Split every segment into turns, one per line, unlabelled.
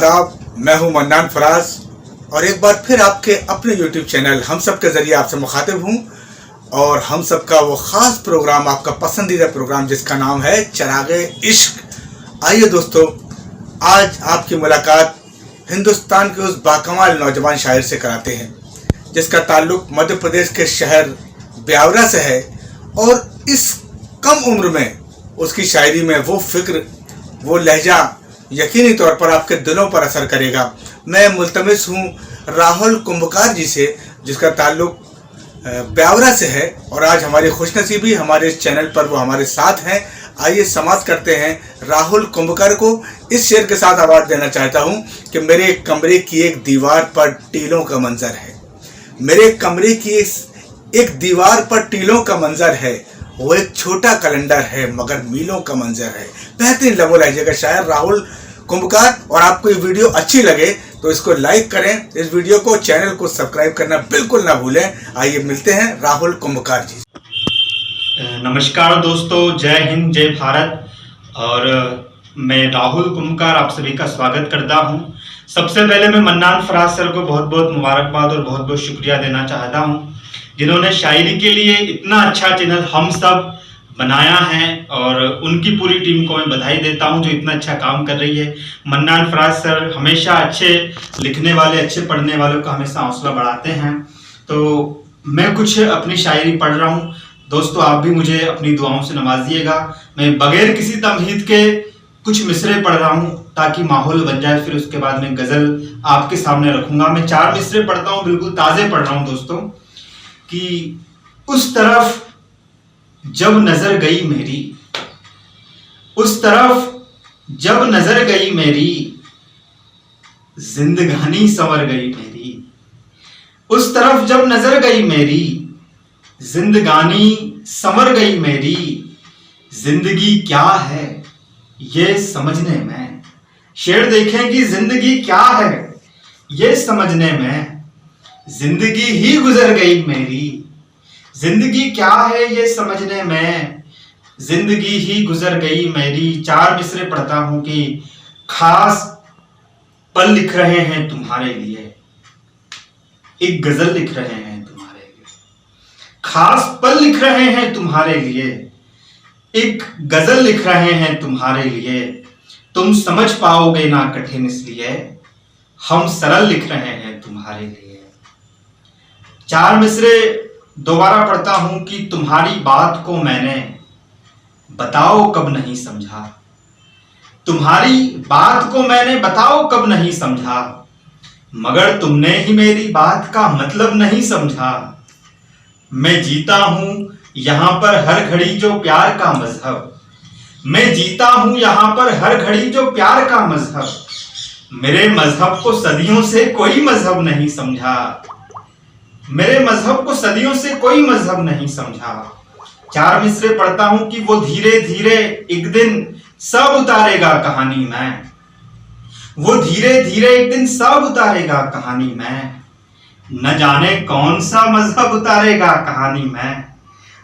आदाब, मैं हूं मन्नान फराज और एक बार फिर आपके अपने YouTube चैनल हम सब के ज़रिए आपसे मुखातिब हूं और हम सब का वो ख़ास प्रोग्राम, आपका पसंदीदा प्रोग्राम जिसका नाम है चिरागे इश्क। आइए दोस्तों, आज आपकी मुलाकात हिंदुस्तान के उस बाकमाल नौजवान शायर से कराते हैं जिसका ताल्लुक़ मध्य प्रदेश के शहर ब्यावरा से है और इस कम उम्र में उसकी शायरी में वो फ़िक्र, वो लहजा यकीनी तौर पर आपके दिलों पर असर करेगा। मैं मुल्तमिस हूँ राहुल कुंभकार जी से जिसका ताल्लुक़ ब्यावरा से है और आज हमारी खुशनसीबी हमारे इस चैनल पर वो हमारे साथ हैं। आइए समाप्त करते हैं राहुल कुंभकार को। इस शेर के साथ आवाज़ देना चाहता हूँ कि मेरे कमरे की एक दीवार पर टीलों का मंजर है, मेरे कमरे की एक दीवार पर टीलों का मंजर है, वो एक छोटा कैलेंडर है मगर मीलों का मंजर है। बेहतरीन लबो लहजे का शायर राहुल कुंभकार। और आपको ये वीडियो अच्छी लगे तो इसको लाइक करें, इस वीडियो को, चैनल को सब्सक्राइब करना बिल्कुल ना भूलें। आइए मिलते हैं राहुल कुंभकार जी।
नमस्कार दोस्तों, जय हिंद, जय भारत। और मैं राहुल कुंभकार आप सभी का स्वागत करता हूं। सबसे पहले मैं मन्नान फराज सर को बहुत बहुत मुबारकबाद और बहुत बहुत शुक्रिया देना चाहता हूं जिन्होंने शायरी के लिए इतना अच्छा चैनल हम सब बनाया है और उनकी पूरी टीम को मैं बधाई देता हूं जो इतना अच्छा काम कर रही है। मन्नान फराज सर हमेशा अच्छे लिखने वाले, अच्छे पढ़ने वालों का हमेशा हौसला बढ़ाते हैं। तो मैं कुछ अपनी शायरी पढ़ रहा हूं दोस्तों, आप भी मुझे अपनी दुआओं से नवाजिएगा। मैं बगैर किसी तमहीद के कुछ मिसरे पढ़ रहा हूं ताकि माहौल बन जाए, फिर उसके बाद मैं गजल आपके सामने रखूंगा। मैं 4 मिसरे पढ़ता हूं, बिल्कुल ताजे पढ़ रहा हूं दोस्तों। कि उस तरफ जब नजर गई मेरी, उस तरफ जब नजर गई मेरी, जिंदगानी संवर गई मेरी। उस तरफ जब नजर गई मेरी, जिंदगानी संवर गई मेरी। जिंदगी क्या है ये समझने में, शेर देखें कि जिंदगी क्या है ये समझने में। जिंदगी ही गुजर गई मेरी, जिंदगी क्या है ये समझने में। जिंदगी ही गुजर गई मेरी। 4 मिसरे पढ़ता हूं कि खास पल लिख रहे हैं तुम्हारे लिए, एक गजल लिख रहे हैं तुम्हारे लिए। खास पल लिख रहे हैं तुम्हारे लिए, एक गजल लिख रहे हैं तुम्हारे लिए। तुम समझ पाओगे ना कठिन इसलिए, हम सरल लिख रहे हैं तुम्हारे लिए। 4 मिसरे दोबारा पढ़ता हूं कि तुम्हारी बात को मैंने बताओ कब नहीं समझा। तुम्हारी बात को मैंने बताओ कब नहीं समझा, मगर तुमने ही मेरी बात का मतलब नहीं समझा। मैं जीता हूं यहां पर हर घड़ी जो प्यार का मजहब, मैं जीता हूं यहां पर हर घड़ी जो प्यार का मजहब। मेरे मजहब को सदियों से कोई मजहब नहीं समझा, मेरे मजहब को सदियों से कोई मजहब नहीं समझा। 4 मिसरे पढ़ता हूं कि वो धीरे धीरे एक दिन सब उतारेगा कहानी में, वो धीरे धीरे एक दिन सब उतारेगा कहानी में। न जाने कौन सा मजहब उतारेगा कहानी में,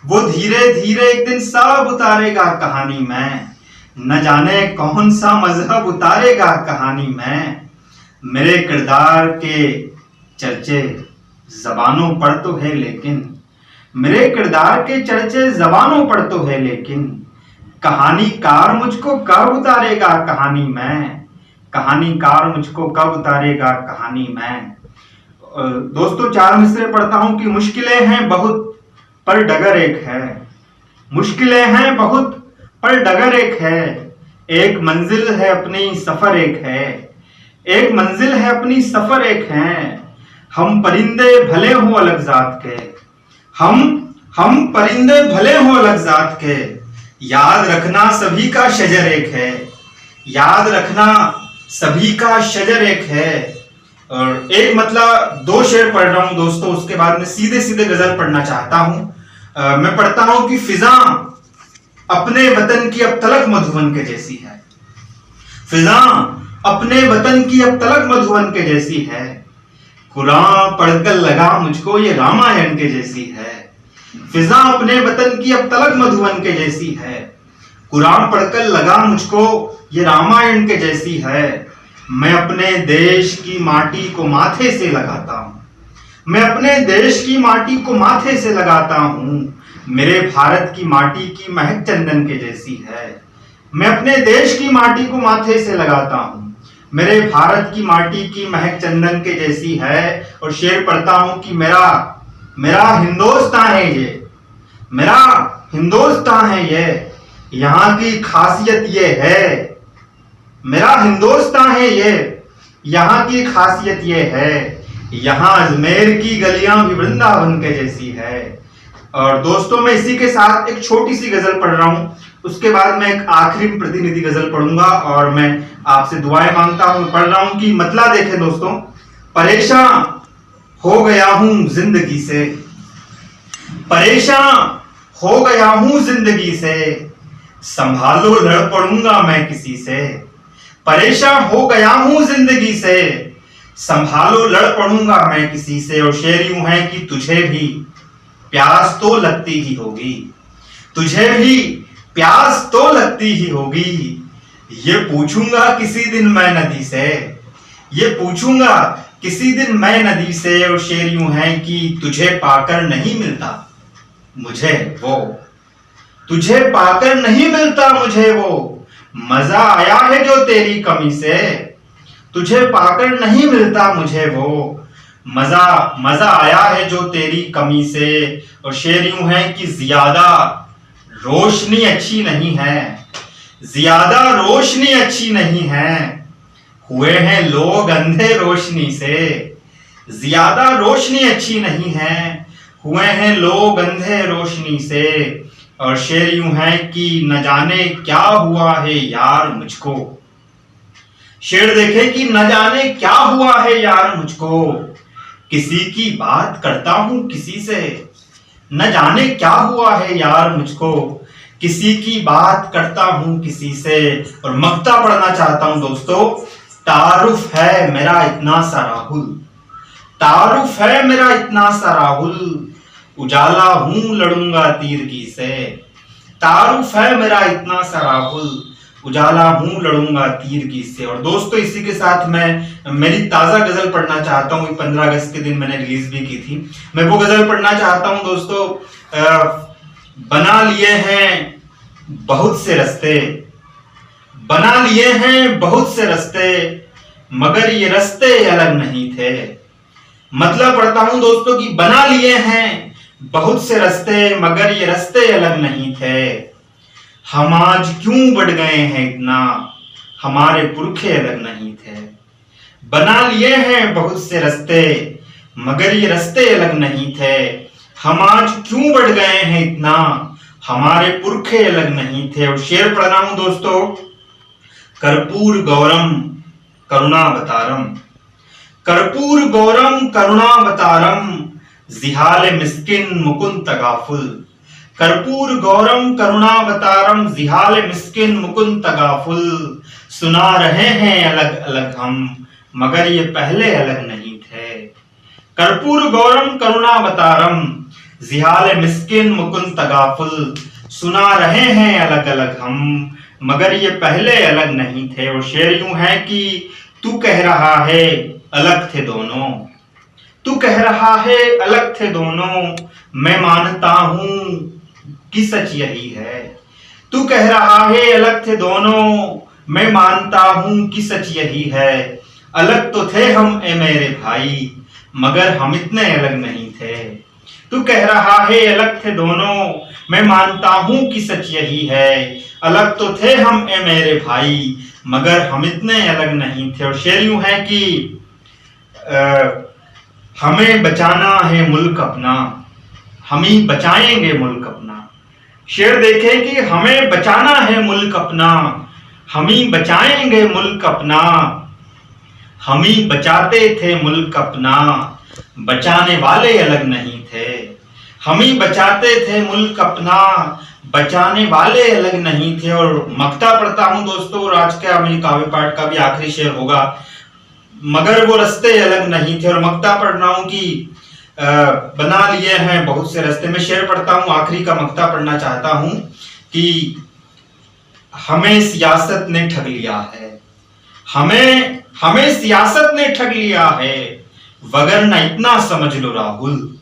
वो धीरे धीरे एक दिन सब उतारेगा कहानी में। न जाने कौन सा मजहब उतारेगा कहानी में। मेरे किरदार के चर्चे जबानों पर तो है लेकिन, मेरे किरदार के चर्चे जबानों पर तो है लेकिन। कहानीकार मुझको कब उतारेगा कहानी में, कहानीकार मुझको कब उतारेगा कहानी में। दोस्तों 4 मिसरे पढ़ता हूं कि मुश्किलें हैं बहुत पर डगर एक है, मुश्किलें हैं बहुत पर डगर एक है। एक मंजिल है अपनी सफर एक है, एक मंजिल है अपनी सफर एक है। हम परिंदे भले हों अलग जात के, हम परिंदे भले हों अलग जात के। याद रखना सभी का शजर एक है, याद रखना सभी का शजर एक है। और एक मतलब 2 शेर पढ़ रहा हूं दोस्तों, उसके बाद में सीधे सीधे गजल पढ़ना चाहता हूं। मैं पढ़ता हूं कि फिजा अपने वतन की अब तलक मधुबन के जैसी है, फिजा अपने वतन की अब तलक मधुबन के जैसी है। कुरान पढ़कर लगा मुझको ये रामायण के जैसी है, फिजा अपने वतन की अब तलक मधुबन के जैसी है। कुरान पढ़कर लगा मुझको ये रामायण के जैसी है। मैं अपने देश की माटी को माथे से लगाता हूँ, मैं अपने देश की माटी को माथे से लगाता हूँ। मेरे भारत की माटी की महक चंदन के जैसी है। मैं अपने देश की माटी को माथे से लगाता हूँ, मेरे भारत की माटी की महक चंदन के जैसी है। और शेर पढ़ता हूँ कि मेरा हिंदुस्तान है ये, मेरा हिंदुस्तान है ये, यहाँ की खासियत ये है। मेरा हिंदुस्तान है ये, यहाँ की खासियत ये है। यहाँ अजमेर की गलियां भी वृंदावन के जैसी है। और दोस्तों मैं इसी के साथ एक छोटी सी गजल पढ़ रहा हूं, उसके बाद मैं एक आखिरी प्रतिनिधि गजल पढ़ूंगा और मैं आपसे दुआएं मांगता हूं। पढ़ रहा हूं कि मतलब देखें दोस्तों। परेशान हो गया हूं जिंदगी से, परेशान हो गया हूं जिंदगी से, संभालो लड़ पड़ूंगा मैं किसी से। परेशान हो गया हूं जिंदगी से, संभालो लड़ पड़ूंगा मैं किसी से। और शेर यूं है कि तुझे भी प्यास तो लगती ही होगी, तुझे भी प्यास तो लगती ही होगी। ये पूछूंगा किसी दिन मैं नदी से, ये पूछूंगा किसी दिन मैं नदी से। और शेर यूं है कि तुझे पाकर नहीं मिलता मुझे वो, तुझे पाकर नहीं मिलता मुझे वो, मजा आया है जो तेरी कमी से। तुझे पाकर नहीं मिलता मुझे वो, मजा आया है जो तेरी कमी से। और शेर यूं है कि ज्यादा रोशनी अच्छी नहीं है, ज्यादा रोशनी अच्छी नहीं है, हुए हैं लोग अंधे रोशनी से। ज्यादा रोशनी अच्छी नहीं है, हुए हैं लोग अंधे रोशनी से। और शेर यूं है कि न जाने क्या हुआ है यार मुझको। शेर देखे कि न जाने क्या हुआ है यार मुझको, किसी की बात करता हूं किसी से। न जाने क्या हुआ है यार मुझको, किसी की बात करता हूं किसी से। और मक्ता पढ़ना चाहता हूं दोस्तों। तारुफ है मेरा इतना सा राहुल, तारुफ है मेरा इतना सा राहुल, उजाला हूं लड़ूंगा तीरगी से। तारुफ है मेरा इतना सा राहुल, उजाला हूं लड़ूंगा तीरगी से। और दोस्तों इसी के साथ मैं मेरी ताजा गजल पढ़ना चाहता हूं। 15 अगस्त के दिन मैंने रिलीज भी की थी। मैं वो गजल पढ़ना चाहता हूं दोस्तों। बना लिए हैं बहुत से रास्ते, बना लिए हैं बहुत से रास्ते, मगर ये रास्ते अलग नहीं थे। मतलब पढ़ता हूं दोस्तों कि बना लिए हैं बहुत से रास्ते, मगर ये रास्ते अलग नहीं थे। हम आज क्यों बढ़ गए हैं इतना, हमारे पुरखे अलग नहीं थे। बना लिए हैं बहुत से रास्ते, मगर ये रास्ते अलग नहीं थे। हम आज क्यों बढ़ गए हैं इतना, हमारे पुरखे अलग नहीं थे। और शेर पढ़ रहा हूं दोस्तों। कर्पूर गौरम करुणावतारम, कर्पूर गौरम करुणावतारम, जिहाल मिस्किन मुकुंद तगाफुल। कर्पूर गौरम करुणावतारम, जिहाल मिस्किन मुकुंद तगाफुल। सुना रहे हैं अलग अलग हम, मगर ये पहले अलग नहीं थे। कर्पूर गौरम करुणावतारम, जिहाल मिस्किन मुकुंद तगाफुल। सुना रहे हैं अलग अलग हम, मगर ये पहले अलग नहीं थे। और शेर यूं है कि तू कह रहा है अलग थे दोनों, तू कह रहा है अलग थे दोनों, मैं मानता हूं कि सच यही है। तू कह रहा है अलग थे दोनों, मैं मानता हूं कि सच यही है। अलग तो थे हम ए मेरे भाई, मगर हम इतने अलग नहीं थे। तू कह रहा है अलग थे दोनों, मैं मानता हूं कि सच यही है। अलग तो थे हम ए मेरे भाई, मगर हम इतने अलग नहीं थे। और शेर यूं है कि हमें बचाना है मुल्क अपना, हम ही बचाएंगे मुल्क अपना। शेर देखें कि हमें बचाना है मुल्क अपना, हम ही बचाएंगे मुल्क अपना। हम ही बचाते थे मुल्क अपना, बचाने वाले अलग नहीं थे। हम ही बचाते थे मुल्क अपना, बचाने वाले अलग नहीं थे। और मक्ता पढ़ता हूं दोस्तों। और आज का मेरी काव्य पाठ का भी आखिरी शेर होगा, मगर वो रास्ते अलग नहीं थे। और मक्ता पढ़ रहा हूं कि बना लिए हैं बहुत से रास्ते। में शेर पढ़ता हूं, आखिरी का मक्ता पढ़ना चाहता हूं कि हमें सियासत ने ठग लिया है, हमें हमें सियासत ने ठग लिया है, वगरना इतना समझ लो राहुल।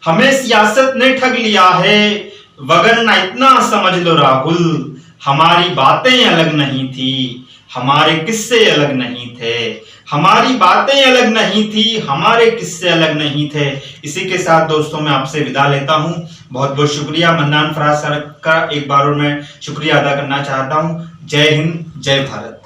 हमें सियासत ने ठग लिया है, वगरना इतना समझ लो राहुल। हमारी बातें अलग नहीं थी, हमारे किस्से अलग नहीं थे। हमारी बातें अलग नहीं थी, हमारे किस्से अलग नहीं थे। इसी के साथ दोस्तों मैं आपसे विदा लेता हूं। बहुत बहुत शुक्रिया मन्नान फराज सर का एक बार और मैं शुक्रिया अदा करना चाहता हूं। जय हिंद, जय भारत।